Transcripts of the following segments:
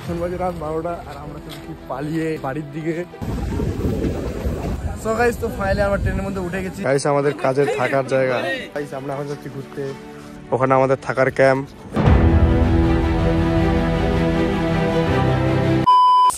এখন বাজে রাত 12টা আর আমরা চলছি পালিয়ে বাড়ির দিকে। সো গাইস, তো ফাইনালি আমরা ট্রেনের মধ্যে উঠে গেছি। গাইস, আমাদের কাজের থাকার জায়গা। গাইস, আমরা এখন যাচ্ছি ঘুরতে, ওখানে আমাদের থাকার ক্যাম্প।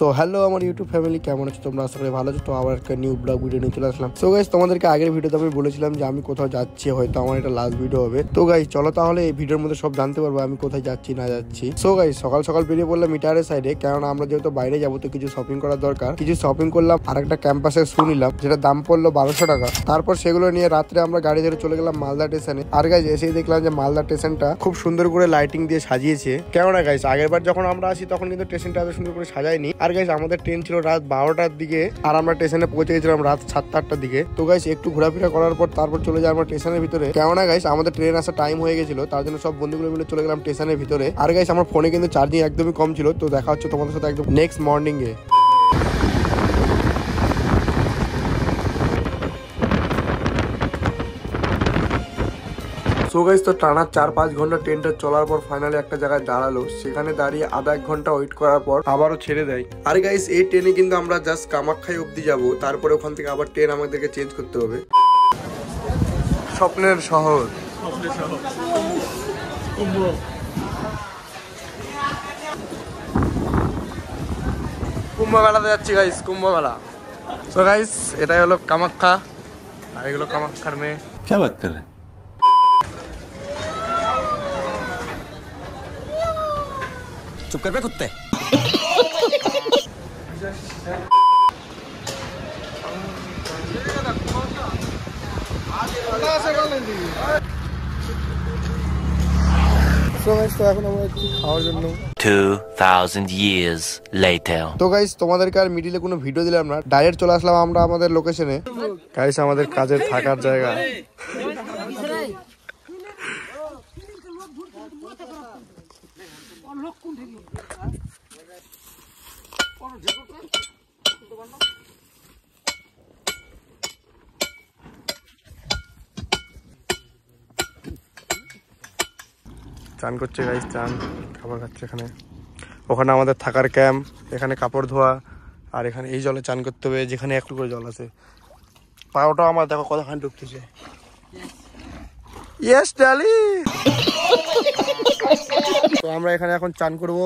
সো হ্যালো আমার ইউটিউব ফ্যামিলি, কেমন আছো তোমরা? আশা করি ভালো আছো। তো আবার একটা নিউ ব্লগ ভিডিও নিয়ে চলে আসলাম। সো গাইস, তোমাদেরকে আগের ভিডিওতে আমি বলেছিলাম যে আমি কোথাও যাচ্ছি, হয়তো আমার এটা লাস্ট ভিডিও হবে। তো গাইস চলো তাহলে এই ভিডিওর মধ্যে সব জানতে পারবো আমি কোথায় যাচ্ছি না যাচ্ছি। সো গাইস, সকাল সকাল বেরিয়ে পড়লাম মিটারের সাইডে, কারণ আমরা যেহেতু বাইরে যাবো তো কিছু শপিং করার দরকার। কিছু শপিং করলাম আর একটা ক্যাম্পাসের শু নিলাম, যেটা দাম পড়লো 1200 টাকা। তারপর সেগুলো নিয়ে রাত্রে আমরা গাড়ি ধরে চলে গেলাম মালদা স্টেশনে। আর গাইস এসেই দেখলাম যে মালদা স্টেশনটা খুব সুন্দর করে লাইটিং দিয়ে সাজিয়েছে। কেননা গাইস আগের বার যখন আমরা আসি তখন কিন্তু স্টেশনটা এত সুন্দর করে সাজায়নি। আর গাইস আমাদের ট্রেন ছিল রাত 12টার দিকে আর আমরা স্টেশনে পৌঁছে গেছিলাম রাত 7-8টার দিকে। তো গাইস একটু ঘোরাফেরা করার পর তারপর চলে যাই আমরা স্টেশনের ভিতরে। কেননা গাইস আমাদের ট্রেন আসার টাইম হয়ে গেছিল, তার জন্য সব বন্ধুগুলো মিলে চলে গেলাম স্টেশনের ভিতরে। আর গাইস আমার ফোনে কিন্তু চার্জিং একদমই কম ছিল। তো দেখা হচ্ছে তোমাদের সাথে একদম নেক্সট মর্নিং এ। সো গাইস, তো টানা 4-5 ঘন্টা ট্রেনটা চলার পর ফাইনালি একটা জায়গায় দাঁড়ালো। সেখানে দাঁড়িয়ে আধা 1 ঘন্টা ওয়েট করার পর আবারও ছেড়ে দেয়। আর গাইস এই ট্রেনে কিন্তু আমরা জাস্ট কামাখ্যাই অব্দি যাব, তারপরে ওখান থেকে আবার ট্রেন আমাদেরকে চেঞ্জ করতে হবে। স্বপ্নের শহর, কুম্ভ মেলাতে যাচ্ছি গাইস, কুম্ভ মেলা। সো গাইস এটাই হলো কামাখ্যা আর এগুলো কামাখ্যার মেয়ে। क्या बात कर रहे हैं? चुप कर बे कुत्ते। তো এখন আমরা একটু খাওয়ার জন্য 2000 years later. তো গাইস তোমাদেরকে আর মিডিলে কোনো ভিডিও দিলাম না, ডাইরেক্ট চলে আসলাম আমরা আমাদের লোকেশনে। গাইস আমাদের কাজের থাকার জায়গা। চান করছে গাইস, চান খাবার খাচ্ছে এখানে। ওখানে আমাদের থাকার ক্যাম্প, এখানে কাপড় ধোয়া আর এখানে এই জলে চান করতে হবে যেখানে একটু করে জল আছে। পাওটাও আমার দেখো কতখানি ঢুকতেছে। ইয়েস ডালি। তো আমরা এখানে এখন চান করব।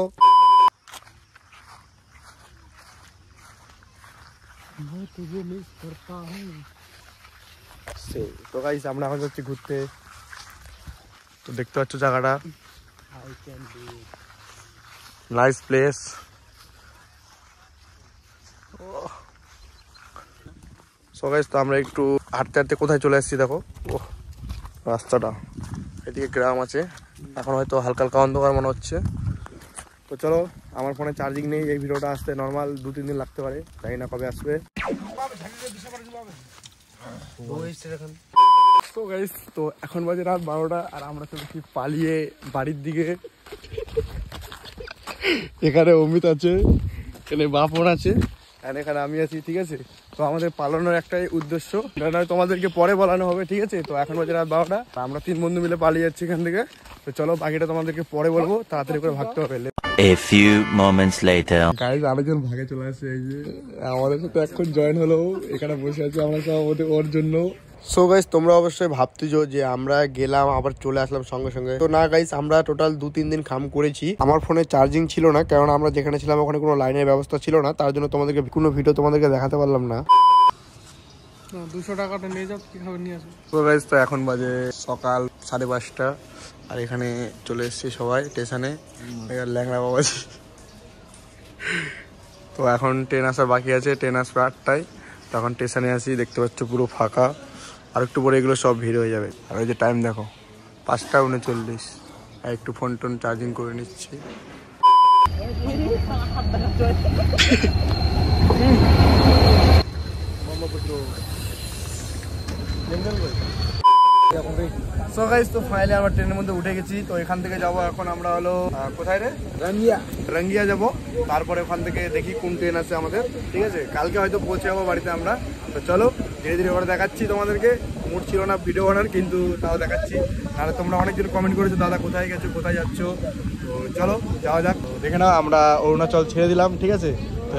তো গাইস আমরা এখন যাচ্ছি ঘুরতে। তো দেখতে পাচ্ছ জায়গাটা, নাইস প্লেস। সো গাইস তো আমরা একটু হাঁটতে হাঁটতে কোথায় চলে আসছি দেখো, ও রাস্তাটা, এদিকে গ্রাম আছে। এখন হয়তো হালকা হালকা অন্ধকার মনে হচ্ছে। তো চলো, আমার ফোনে চার্জিং নেই, এই ভিডিওটা আসতে নর্মাল 2-3 দিন লাগতে পারে, জানি না কবে আসবে। তো গাইস তো এখন বাজে রাত 12টা আর আমরা চলেছি পালিয়ে বাড়ির দিকে। এখানে অমিত আছে, এখানে বাপন আছে আর এখানে আমি আছি, ঠিক আছে। তো আমাদের পালানোর একটাই উদ্দেশ্য, তোমাদেরকে পরে বলানো হবে, ঠিক আছে। তো এখন বাজে রাত 12টা, আমরা 3 বন্ধু মিলে পালিয়ে যাচ্ছি এখান থেকে। তো চলো বাকিটা তোমাদেরকে পরে বলবো, তাড়াতাড়ি করে ভাগতে হবে। A few moments later. Guys আরেকজন ভাগে চলে আসছে, এই যে আমাদের সাথে এখন জয়েন হলো, এখানে বসে আছি আমরা সব ওর জন্য। সো গাইস তোমরা অবশ্যই ভাবতেছো যে আমরা গেলাম আবার চলে আসলাম সঙ্গে সঙ্গে। তো না গাইস, আমরা টোটাল 2-3 দিন কাম করেছি। আমার ফোনে চার্জিং ছিল না, কারণ আমরা যেখানে ছিলাম ওখানে কোনো লাইনের ব্যবস্থা ছিল না, তার জন্য তোমাদেরকে কোনো ভিডিও তোমাদেরকে দেখাতে পারলাম না। 200 টাকাটা নিয়ে যাও, কি খাবার নিয়ে আসো। তো গাইস তো এখন বাজে সকাল 5:30 আর এখানে চলে এসেছি সবাই স্টেশনে, ল্যাংড়া বাবাজি। তো এখন ট্রেন আসার বাকি আছে, ট্রেন আসবে 8টায়। তখন স্টেশনে আসি, দেখতে পাচ্ছ পুরো ফাঁকা। আর একটু পরে এগুলো সব ভিড় হয়ে যাবে। আর ওই যে টাইম দেখো 5টা 39, আর একটু ফোন টোন চার্জিং করে নিচ্ছি। সো গাইস তো ফাইনালি আমরা ট্রেনের মধ্যে উঠে গেছি। তো এখান থেকে যাবো এখন আমরা হলো কোথায় রে, রঙ্গিয়া যাবো। তারপরে ওখান থেকে দেখি কোন ট্রেন আছে আমাদের, ঠিক আছে। কালকে হয়তো পৌঁছে যাবো বাড়িতে আমরা। তো চলো ধীরে ধীরে করে দেখাচ্ছি তোমাদেরকে। মুড ছিল না ভিডিও বানার, কিন্তু তাও দেখাচ্ছি। তাহলে তোমরা অনেকজন কমেন্ট করেছো দাদা কোথায় গেছো, কোথায় যাচ্ছ। তো চলো যাওয়া যাক। দেখে না আমরা অরুণাচল ছেড়ে দিলাম, ঠিক আছে। তো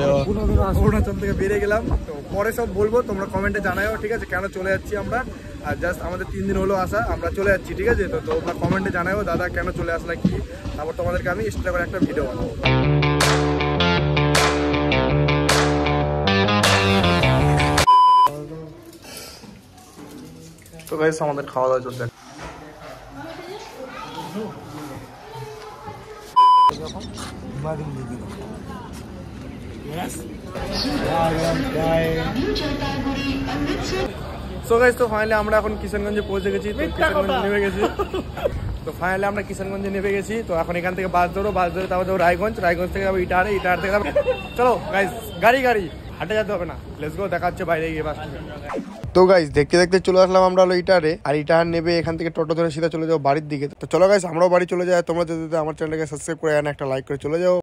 অরুণাচল থেকে বেরিয়ে গেলাম। তো পরে সব বলবো, তোমরা কমেন্টে জানাও, ঠিক আছে, কেন চলে যাচ্ছি আমরা। আর জাস্ট আমাদের 3 দিন হলো আসা, আমরা চলে যাচ্ছি, ঠিক আছে। তো তোমরা কমেন্টে জানাও দাদা কেন চলে আসলা কি, তারপর তোমাদেরকে আমি এক্সট্রা করে একটা ভিডিও বানাবো। তো গাইস আমাদের খাওয়া দাওয়া চলছে। সো গাইস, তো ফাইনালি আমরা এখন কিষানগঞ্জে পৌঁছে গেছি। তো কিষানগঞ্জে নেমে গেছি। তো ফাইনালি আমরা কিষানগঞ্জে নেমে গেছি। তো এখন এখান থেকে বাস ধরো, বাস ধরে তারপর যাবো রায়গঞ্জ, রায়গঞ্জ থেকে যাবো ইটাহারে, ইটাহার থেকে যাবো। চলো গাইস, গাড়ি হাঁটে যেতে হবে না, লেটস গো, দেখা হচ্ছে বাইরে গিয়ে বাস। তো গাইস দেখতে দেখতে চলে আসলাম আমরা হলো ইটাহারে। আর ইটাহার নেবে এখান থেকে টোটো ধরে সিধা চলে যাবো বাড়ির দিকে। তো চলো গাইস আমরাও বাড়ি চলে যাই। তোমরা যেতে আমার চ্যানেলটাকে সাবস্ক্রাইব করে একটা লাইক করে চলে যাও।